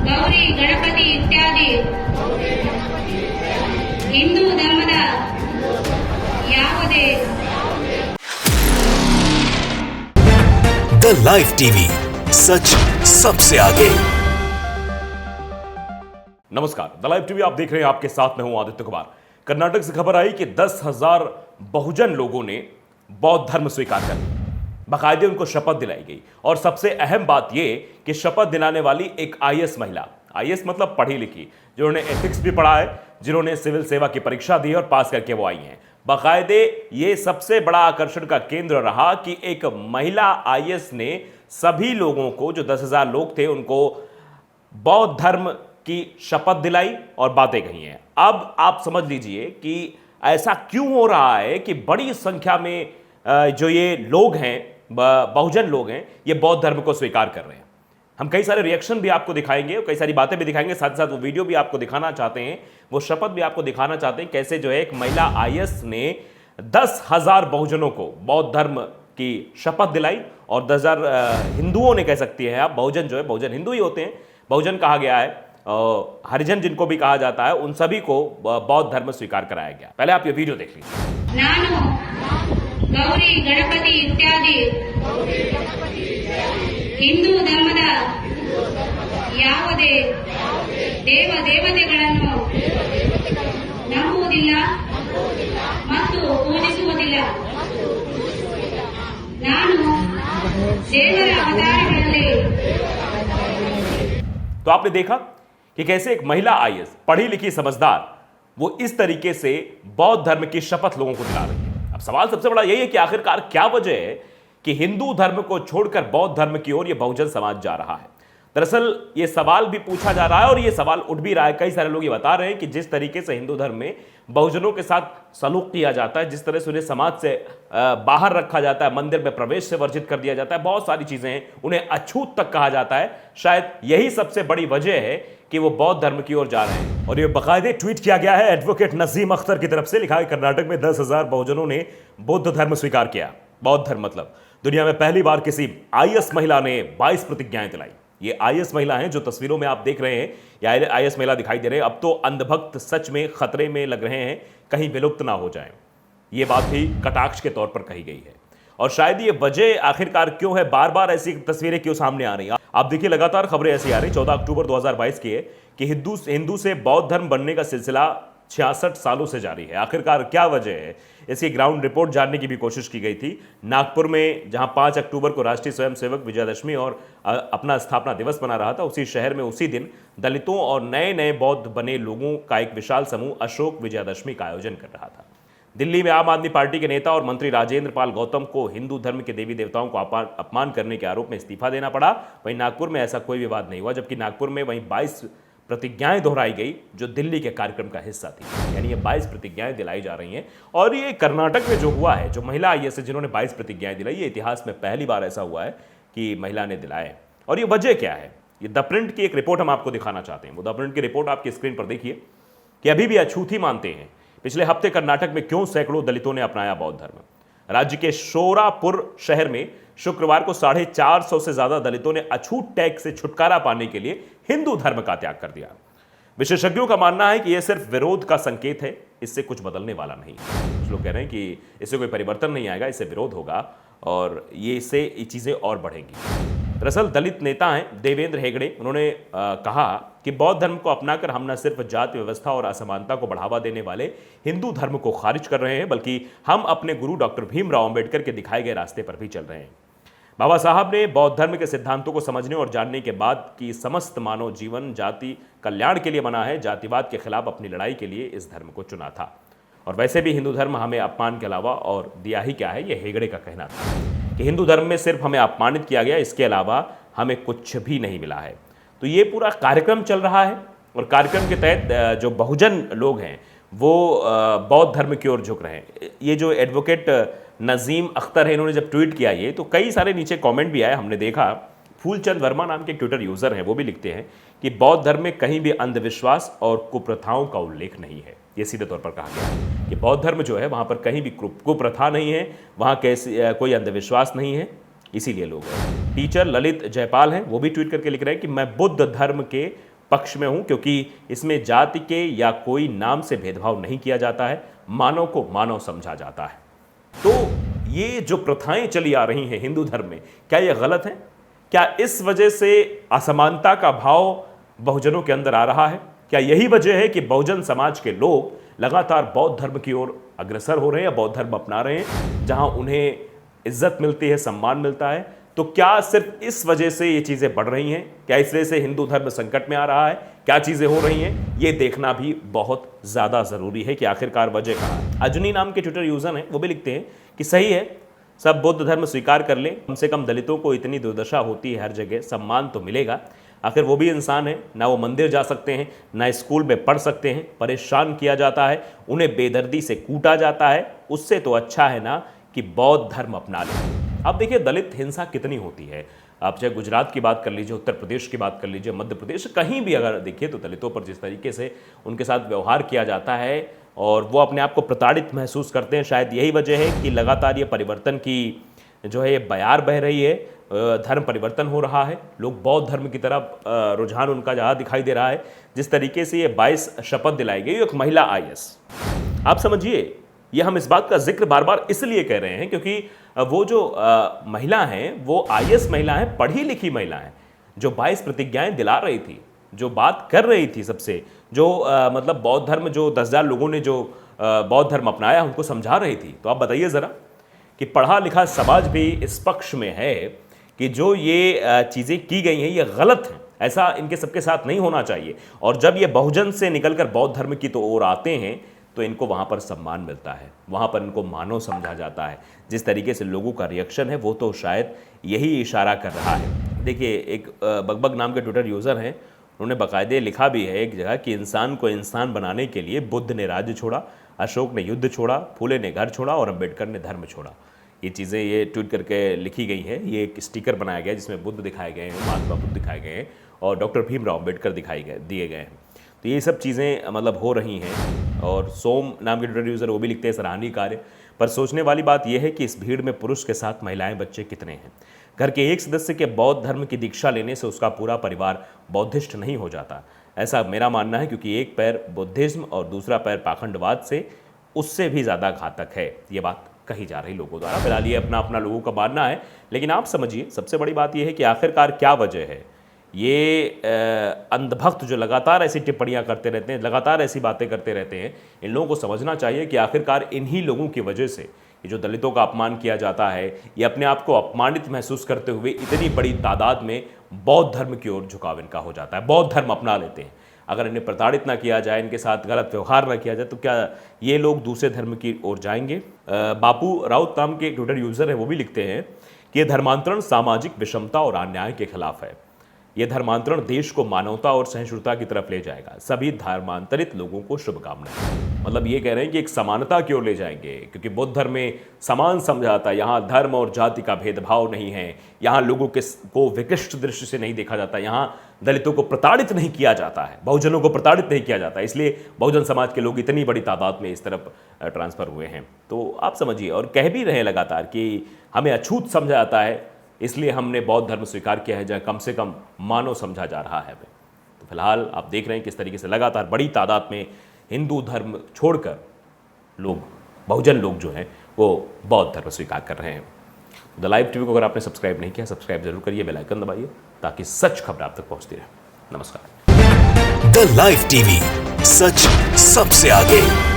ಗೌರಿ ಗಣಪತಿ ಇತ್ಯಾದಿ ಹಿಂದೂ ಧರ್ಮದ ಯಾವುದೇ द लाइव टीवी, सच सबसे आगे। नमस्कार, द लाइव टीवी आप देख रहे हैं। आपके साथ मैं हूं आदित्य कुमार। कर्नाटक से खबर आई कि 10,000 बहुजन लोगों ने बौद्ध धर्म स्वीकार कर लिया। बाकायदे उनको शपथ दिलाई गई और सबसे अहम बात यह कि शपथ दिलाने वाली एक आईएएस महिला, आईएएस मतलब पढ़ी लिखी, जिन्होंने एथिक्स भी पढ़ा है, जिन्होंने सिविल सेवा की परीक्षा दी और पास करके वो आई हैं। बाकायदे ये सबसे बड़ा आकर्षण का केंद्र रहा कि एक महिला आईएएस ने सभी लोगों को, जो 10,000 लोग थे, उनको बौद्ध धर्म की शपथ दिलाई और बातें कही हैं। अब आप समझ लीजिए कि ऐसा क्यों हो रहा है कि बड़ी संख्या में जो ये लोग हैं, बहुजन लोग हैं, ये बौद्ध धर्म को स्वीकार कर रहे हैं। हम कई सारे रिएक्शन भी आपको दिखाएंगे, कई सारी बातें भी दिखाएंगे, साथ साथ वो वीडियो भी आपको दिखाना चाहते हैं, वो शपथ भी आपको दिखाना चाहते हैं, कैसे जो है एक महिला आईएएस ने 10,000 बहुजनों को बौद्ध धर्म की शपथ दिलाई और 10,000 हिंदुओं ने, कह सकती है आप, बहुजन जो है, बहुजन हिंदू ही होते हैं, बहुजन कहा गया है, हरिजन जिनको भी कहा जाता है, उन सभी को बौद्ध धर्म स्वीकार कराया गया। पहले आप ये वीडियो देख लीजिए। ನಾನು ಗೌರಿ ಗಣಪತಿ ಇತ್ಯಾದಿ ಹಿಂದೂ ಧರ್ಮದ ಯಾವುದೇ ದೇವ ದೇವತೆಗಳನ್ನು ನಂಬುವುದಿಲ್ಲ ಮತ್ತು ಪೂಜಿಸುವುದಿಲ್ಲ. ನಾನು ದೇವರ ಅವತಾರಗಳಲ್ಲಿ तो आपने देखा कि कैसे एक महिला आईएएस, पढ़ी लिखी, समझदार, वो इस तरीके से बौद्ध धर्म की शपथ लोगों को दिला रही है। अब सवाल सबसे बड़ा यही है कि आखिरकार क्या वजह है कि हिंदू धर्म को छोड़कर बौद्ध धर्म की ओर ये बहुजन समाज जा रहा है। दरअसल ये सवाल भी पूछा जा रहा है और ये सवाल उठ भी रहा है। कई सारे लोग ये बता रहे हैं कि जिस तरीके से हिंदू धर्म में बहुजनों के साथ सलूक किया जाता है, जिस तरह से उन्हें समाज से बाहर रखा जाता है, मंदिर में प्रवेश से वर्जित कर दिया जाता है, बहुत सारी चीजें हैं, उन्हें अछूत तक कहा जाता है, शायद यही सबसे बड़ी वजह है कि वो बौद्ध धर्म की ओर जा रहे हैं। और ये बाकायदे ट्वीट किया गया है एडवोकेट नजीम अख्तर की तरफ से, लिखा है कर्नाटक में 10,000 बहुजनों ने बौद्ध धर्म स्वीकार किया। बौद्ध धर्म मतलब दुनिया में पहली बार किसी आईएएस महिला ने 22 प्रतिज्ञाएं दिलाई। ये आईएएस महिला हैं जो तस्वीरों में आप देख रहे हैं, ये आईएएस महिला दिखाई दे रहे हैं। अब तो अंधभक्त सच में खतरे में लग रहे हैं, कहीं विलुप्त ना हो जाएं। ये बात भी कटाक्ष के तौर पर कही गई है और शायद ये वजह आखिरकार क्यों है, बार बार ऐसी तस्वीरें क्यों सामने आ रही हैं। आप देखिए लगातार खबरें ऐसी आ रही। 14 अक्टूबर 2022 की है कि हिंदू से बौद्ध धर्म बनने का सिलसिला 66 सालों से जारी है। आखिरकार क्या वजह है, इसकी ग्राउंड रिपोर्ट जानने की भी कोशिश की गई थी। नागपुर में जहां 5 अक्टूबर को राष्ट्रीय स्वयंसेवक विजयादशमी और अपना स्थापना दिवस बना रहा था, उसी शहर में उसी दिन दलितों और नए नए बौद्ध बने लोगों का एक विशाल समूह अशोक विजयादशमी का आयोजन कर रहा था। दिल्ली में आम आदमी पार्टी के नेता और मंत्री राजेंद्र पाल गौतम को हिंदू धर्म के देवी देवताओं को अपमान करने के आरोप में इस्तीफा देना पड़ा। वहीं नागपुर में ऐसा कोई विवाद नहीं हुआ, जबकि नागपुर में वहीं 22 प्रतिज्ञाएं दोहराई गई जो दिल्ली के कार्यक्रम का हिस्सा थी। यानी ये 22 प्रतिज्ञाएं दिलाई जा रही हैं। और ये कर्नाटक में जो हुआ है, जो महिला आईएएस है जिन्होंने 22 प्रतिज्ञाएं दिलाई, ये इतिहास में पहली बार ऐसा हुआ है कि महिला ने दिलाए। और ये वजह क्या है, ये द प्रिंट की एक रिपोर्ट हम आपको दिखाना चाहते हैं। वो द प्रिंट की रिपोर्ट आपकी स्क्रीन पर देखिए कि अभी भी अछूत ही मानते हैं। पिछले हफ्ते कर्नाटक में क्यों सैकड़ों दलितों ने अपनाया बौद्ध धर्म। राज्य के शोरापुर शहर में शुक्रवार को 450 से ज्यादा दलितों ने अछूत टैक्स से छुटकारा पाने के लिए हिंदू धर्म का त्याग कर दिया। विशेषज्ञों का मानना है कि यह सिर्फ विरोध का संकेत है, इससे कुछ बदलने वाला नहीं है। कुछ लोग कह रहे हैं कि इससे कोई परिवर्तन नहीं आएगा, इससे विरोध होगा और इससे ये चीजें और बढ़ेंगी। दरअसल दलित नेता हैं देवेंद्र हेगड़े, उन्होंने कहा कि बौद्ध धर्म को अपनाकर हम न सिर्फ जाति व्यवस्था और असमानता को बढ़ावा देने वाले हिंदू धर्म को खारिज कर रहे हैं, बल्कि हम अपने गुरु डॉक्टर भीमराव अंबेडकर के दिखाए गए रास्ते पर भी चल रहे हैं। बाबा साहब ने बौद्ध धर्म के सिद्धांतों को समझने और जानने के बाद कि समस्त मानव जीवन जाति कल्याण के लिए बना है, जातिवाद के खिलाफ अपनी लड़ाई के लिए इस धर्म को चुना था। और वैसे भी हिंदू धर्म हमें अपमान के अलावा और दिया ही क्या है, यह हेगड़े का कहना था कि हिंदू धर्म में सिर्फ हमें अपमानित किया गया, इसके अलावा हमें कुछ भी नहीं मिला है। तो ये पूरा कार्यक्रम चल रहा है और कार्यक्रम के तहत जो बहुजन लोग हैं वो बौद्ध धर्म की ओर झुक रहे हैं। ये जो एडवोकेट नजीम अख्तर है, इन्होंने जब ट्वीट किया ये, तो कई सारे नीचे कमेंट भी आए, हमने देखा। फूलचंद वर्मा नाम के ट्विटर यूजर हैं, वो भी लिखते हैं कि बौद्ध धर्म में कहीं भी अंधविश्वास और कुप्रथाओं का उल्लेख नहीं है। ये सीधे तौर पर कहा गया कि बौद्ध धर्म जो है वहाँ पर कहीं भी कुप्रथा नहीं है, वहाँ कोई अंधविश्वास नहीं है, इसीलिए लोग हैं। टीचर ललित जयपाल हैं, वो भी ट्वीट करके लिख रहे हैं कि मैं बुद्ध धर्म के पक्ष में हूं, क्योंकि इसमें जाति के या कोई नाम से भेदभाव नहीं किया जाता है, मानव को मानव समझा जाता है। तो ये जो प्रथाएं चली आ रही हैं हिंदू धर्म में, क्या ये गलत है? क्या इस वजह से असमानता का भाव बहुजनों के अंदर आ रहा है? क्या यही वजह है कि बहुजन समाज के लोग लगातार बौद्ध धर्म की ओर अग्रसर हो रहे हैं या बौद्ध धर्म अपना रहे हैं, जहां उन्हें इज्जत मिलती है, सम्मान मिलता है? तो क्या सिर्फ इस वजह से ये चीजें बढ़ रही हैं? क्या इस वजह से हिंदू धर्म संकट में आ रहा है? क्या चीजें हो रही हैं? ये देखना भी बहुत ज्यादा जरूरी है कि आखिरकार वजह कहाँ है। अजनी नाम के ट्विटर यूजर हैं, वो भी लिखते हैं कि सही है, सब बौद्ध धर्म स्वीकार कर ले, कम से कम दलितों को इतनी दुर्दशा होती है हर जगह, सम्मान तो मिलेगा। आखिर वो भी इंसान है, ना वो मंदिर जा सकते हैं, ना स्कूल में पढ़ सकते हैं, परेशान किया जाता है, उन्हें बेदर्दी से कूटा जाता है। उससे तो अच्छा है ना कि बौद्ध धर्म अपना लें। अब देखिए दलित हिंसा कितनी होती है। आप चाहे गुजरात की बात कर लीजिए, उत्तर प्रदेश की बात कर लीजिए, मध्य प्रदेश, कहीं भी अगर देखिए तो दलितों पर जिस तरीके से उनके साथ व्यवहार किया जाता है और वो अपने आप को प्रताड़ित महसूस करते हैं, शायद यही वजह है कि लगातार ये परिवर्तन की जो है ये बयार बह रही है, धर्म परिवर्तन हो रहा है, लोग बौद्ध धर्म की तरफ रुझान उनका जहाँ दिखाई दे रहा है। जिस तरीके से ये 22 शपथ दिलाई गई, एक महिला IAS, आप समझिए, ये हम इस बात का जिक्र बार बार इसलिए कह रहे हैं क्योंकि वो जो महिला हैं वो IAS महिला हैं, पढ़ी लिखी महिला हैं, जो 22 प्रतिज्ञाएं दिला रही थी, जो बात कर रही थी सबसे, जो मतलब बौद्ध धर्म, जो 10,000 लोगों ने जो बौद्ध धर्म अपनाया उनको समझा रही थी। तो आप बताइए ज़रा कि पढ़ा लिखा समाज भी इस पक्ष में है कि जो ये चीज़ें की गई हैं ये गलत हैं, ऐसा इनके सबके साथ नहीं होना चाहिए। और जब ये बहुजन से निकलकर बौद्ध धर्म की तो ओर आते हैं तो इनको वहाँ पर सम्मान मिलता है, वहाँ पर इनको मानव समझा जाता है। जिस तरीके से लोगों का रिएक्शन है वो तो शायद यही इशारा कर रहा है। देखिए एक बगबग नाम के ट्विटर यूज़र हैं, उन्होंने बाकायदे लिखा भी है एक जगह कि इंसान को इंसान बनाने के लिए बुद्ध ने राज्य छोड़ा, अशोक ने युद्ध छोड़ा, फूले ने घर छोड़ा और अम्बेडकर ने धर्म छोड़ा। ये चीज़ें ये ट्वीट करके लिखी गई हैं। ये एक स्टिकर बनाया गया जिसमें बुद्ध दिखाए गए हैं, महात्मा बुद्ध दिखाए गए हैं और डॉक्टर भीमराव अम्बेडकर दिए गए हैं। तो ये सब चीज़ें मतलब हो रही हैं। और सोम नाम के ट्विटर यूज़र वो भी लिखते हैं सराहनीय कार्य। पर सोचने वाली बात यह है कि इस भीड़ में पुरुष के साथ महिलाएं, बच्चे कितने हैं? घर के एक सदस्य के बौद्ध धर्म की दीक्षा लेने से उसका पूरा परिवार बौद्धिस्ट नहीं हो जाता, ऐसा मेरा मानना है, क्योंकि एक पैर बुद्धिज्म और दूसरा पैर पाखंडवाद से उससे भी ज़्यादा घातक है। ये बात कही जा रही लोगों द्वारा। फिलहाल ये अपना अपना लोगों का मानना है, लेकिन आप समझिए सबसे बड़ी बात यह है कि आखिरकार क्या वजह है। ये अंधभक्त जो लगातार ऐसी टिप्पणियां करते रहते हैं, लगातार ऐसी बातें करते रहते हैं, इन लोगों को समझना चाहिए कि आखिरकार इन्हीं लोगों की वजह से ये जो दलितों का अपमान किया जाता है, ये अपने आप को अपमानित महसूस करते हुए इतनी बड़ी तादाद में बौद्ध धर्म की ओर झुकाव इनका हो जाता है, बौद्ध धर्म अपना लेते हैं। अगर इन्हें प्रताड़ित ना किया जाए, इनके साथ गलत व्यवहार ना किया जाए, तो क्या ये लोग दूसरे धर्म की ओर जाएंगे? बापू राउत नाम के ट्विटर यूज़र है, वो भी लिखते हैं कि ये धर्मांतरण सामाजिक विषमता और अन्याय के खिलाफ है। यह धर्मांतरण देश को मानवता और सहिष्णुता की तरफ ले जाएगा। सभी धर्मांतरित लोगों को शुभकामनाएं। मतलब ये कह रहे हैं कि एक समानता की ओर ले जाएंगे, क्योंकि बौद्ध धर्म में समान समझाता है, यहाँ धर्म और जाति का भेदभाव नहीं है, यहाँ लोगों को विकृष्ट दृष्टि से नहीं देखा जाता, यहाँ दलितों को प्रताड़ित नहीं किया जाता है, बहुजनों को प्रताड़ित नहीं किया जाता। इसलिए बहुजन समाज के लोग इतनी बड़ी तादाद में इस तरफ ट्रांसफर हुए हैं। तो आप समझिए, और कह भी रहे हैं लगातार कि हमें अछूत समझा जाता है, इसलिए हमने बौद्ध धर्म स्वीकार किया है, जहाँ कम से कम मानव समझा जा रहा है हमें। तो फिलहाल आप देख रहे हैं किस तरीके से लगातार बड़ी तादाद में हिंदू धर्म छोड़कर लोग, बहुजन लोग जो हैं वो बौद्ध धर्म स्वीकार कर रहे हैं। द लाइव टीवी को अगर आपने सब्सक्राइब नहीं किया, सब्सक्राइब जरूर करिए, बेल आइकन दबाइए ताकि सच खबर आप तक पहुंचती रहे। नमस्कार। द लाइव टीवी, सच सबसे आगे।